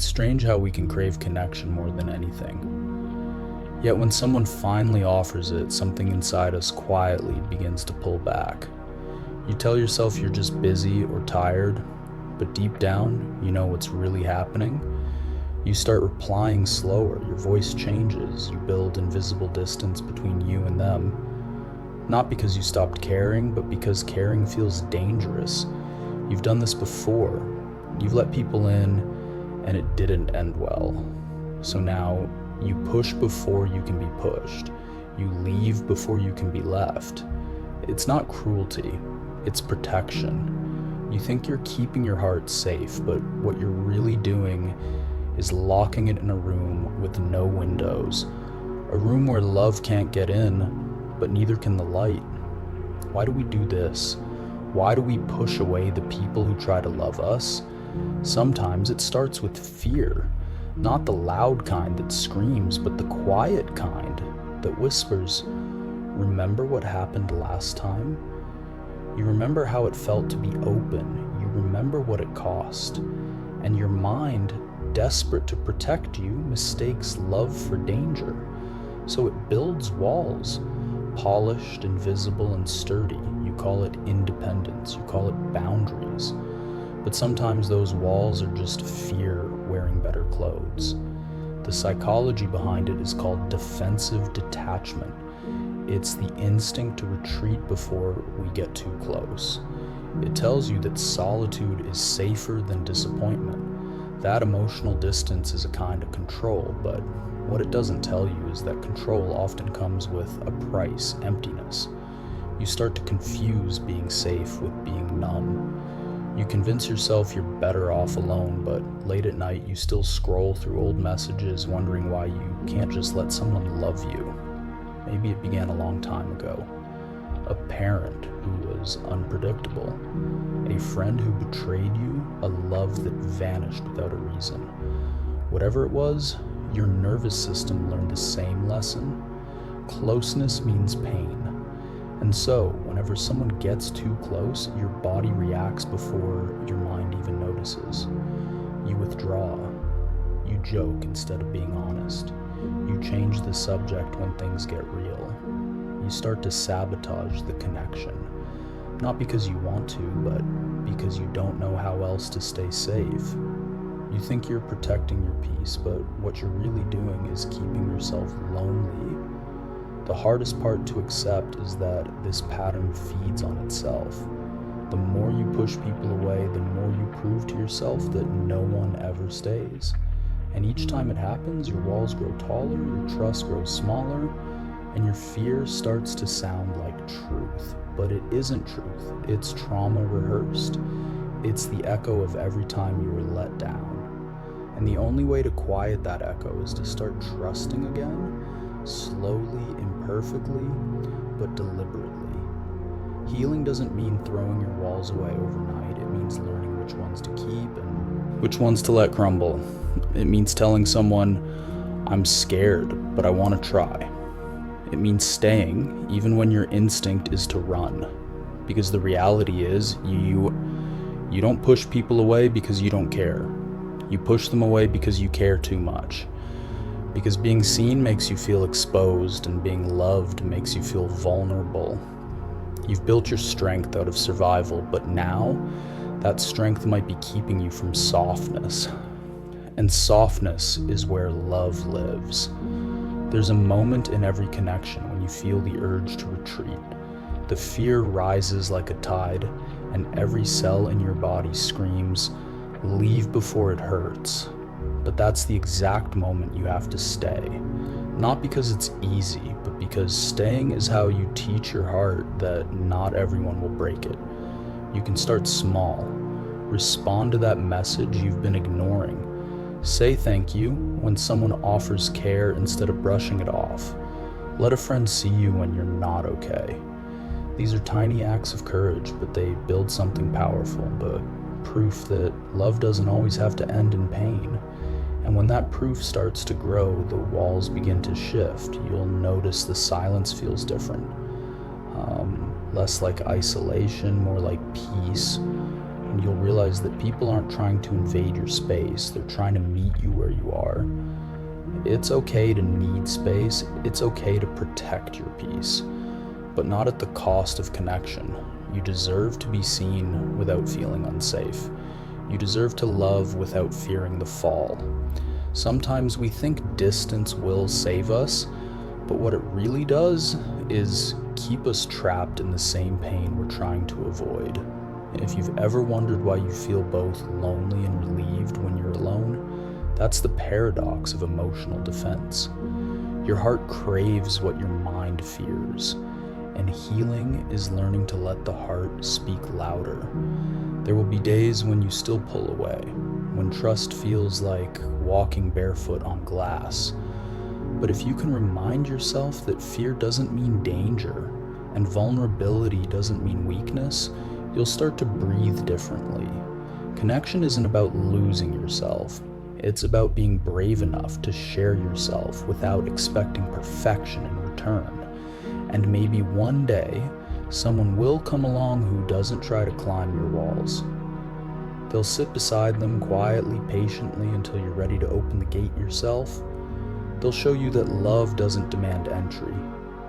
It's strange how we can crave connection more than anything. Yet when someone finally offers it, something inside us quietly begins to pull back. You tell yourself you're just busy or tired, but deep down, you know what's really happening. You start replying slower, your voice changes, you build invisible distance between you and them. Not because you stopped caring, but because caring feels dangerous. You've done this before. You've let people in, and it didn't end well. So now, you push before you can be pushed. You leave before you can be left. It's not cruelty, it's protection. You think you're keeping your heart safe, but what you're really doing is locking it in a room with no windows. A room where love can't get in, but neither can the light. Why do we do this? Why do we push away the people who try to love us? Sometimes it starts with fear, not the loud kind that screams, but the quiet kind that whispers, "Remember what happened last time?" You remember how it felt to be open. You remember what it cost. And your mind, desperate to protect you, mistakes love for danger. So it builds walls, polished, invisible, and sturdy. You call it independence, you call it boundaries. But sometimes those walls are just fear wearing better clothes. The psychology behind it is called defensive detachment. It's the instinct to retreat before we get too close. It tells you that solitude is safer than disappointment. That emotional distance is a kind of control, but what it doesn't tell you is that control often comes with a price, emptiness. You start to confuse being safe with being numb. You convince yourself you're better off alone, but late at night you still scroll through old messages wondering why you can't just let someone love you. Maybe it began a long time ago. A parent who was unpredictable. A friend who betrayed you. A love that vanished without a reason. Whatever it was, your nervous system learned the same lesson. Closeness means pain. And so, whenever someone gets too close, your body reacts before your mind even notices. You withdraw. You joke instead of being honest. You change the subject when things get real. You start to sabotage the connection. Not because you want to, but because you don't know how else to stay safe. You think you're protecting your peace, but what you're really doing is keeping yourself lonely. The hardest part to accept is that this pattern feeds on itself. The more you push people away, the more you prove to yourself that no one ever stays. And each time it happens, your walls grow taller, your trust grows smaller, and your fear starts to sound like truth. But it isn't truth, it's trauma rehearsed. It's the echo of every time you were let down. And the only way to quiet that echo is to start trusting again, slowly, imperfectly, but deliberately. Healing doesn't mean throwing your walls away overnight. It means learning which ones to keep and which ones to let crumble. It means telling someone, "I'm scared, but I want to try." It means staying, even when your instinct is to run. Because the reality is, you don't push people away because you don't care. You push them away because you care too much. Because being seen makes you feel exposed, and being loved makes you feel vulnerable. You've built your strength out of survival, but now that strength might be keeping you from softness. And softness is where love lives. There's a moment in every connection when you feel the urge to retreat. The fear rises like a tide, and every cell in your body screams, "Leave before it hurts." But that's the exact moment you have to stay. Not because it's easy, but because staying is how you teach your heart that not everyone will break it. You can start small. Respond to that message you've been ignoring. Say thank you when someone offers care instead of brushing it off. Let a friend see you when you're not okay. These are tiny acts of courage, but they build something powerful, but proof that love doesn't always have to end in pain. And when that proof starts to grow, the walls begin to shift. You'll notice the silence feels different. Less like isolation, more like peace. and you'll realize that people aren't trying to invade your space, they're trying to meet you where you are. It's okay to need space, it's okay to protect your peace, but not at the cost of connection. You deserve to be seen without feeling unsafe. You deserve to love without fearing the fall. Sometimes we think distance will save us, but what it really does is keep us trapped in the same pain we're trying to avoid. If you've ever wondered why you feel both lonely and relieved when you're alone, that's the paradox of emotional defense. Your heart craves what your mind fears, and healing is learning to let the heart speak louder. There will be days when you still pull away, when trust feels like walking barefoot on glass. But if you can remind yourself that fear doesn't mean danger, and vulnerability doesn't mean weakness, you'll start to breathe differently. Connection isn't about losing yourself. It's about being brave enough to share yourself without expecting perfection in return. And maybe one day, someone will come along who doesn't try to climb your walls. They'll sit beside them quietly, patiently, until you're ready to open the gate yourself. They'll show you that love doesn't demand entry.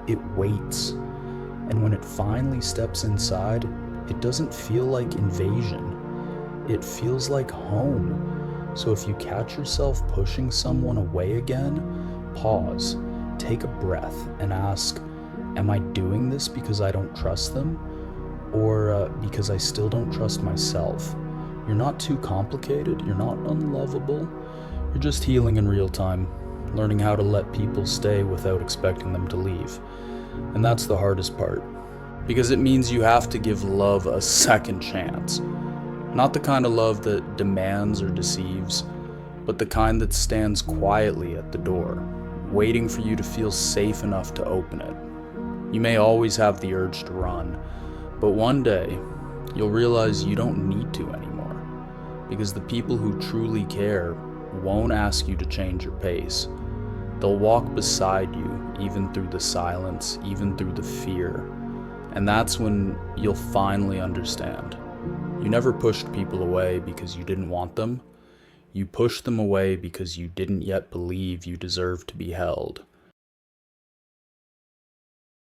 It waits. And when it finally steps inside, it doesn't feel like invasion. It feels like home. So if you catch yourself pushing someone away again, pause, take a breath, and ask, am I doing this because I don't trust them? Or because I still don't trust myself? You're not too complicated, you're not unlovable, you're just healing in real time, learning how to let people stay without expecting them to leave. And that's the hardest part, because it means you have to give love a second chance. Not the kind of love that demands or deceives, but the kind that stands quietly at the door, waiting for you to feel safe enough to open it. You may always have the urge to run, but one day, you'll realize you don't need to anymore, because the people who truly care won't ask you to change your pace. They'll walk beside you, even through the silence, even through the fear. And that's when you'll finally understand. You never pushed people away because you didn't want them. You pushed them away because you didn't yet believe you deserved to be held.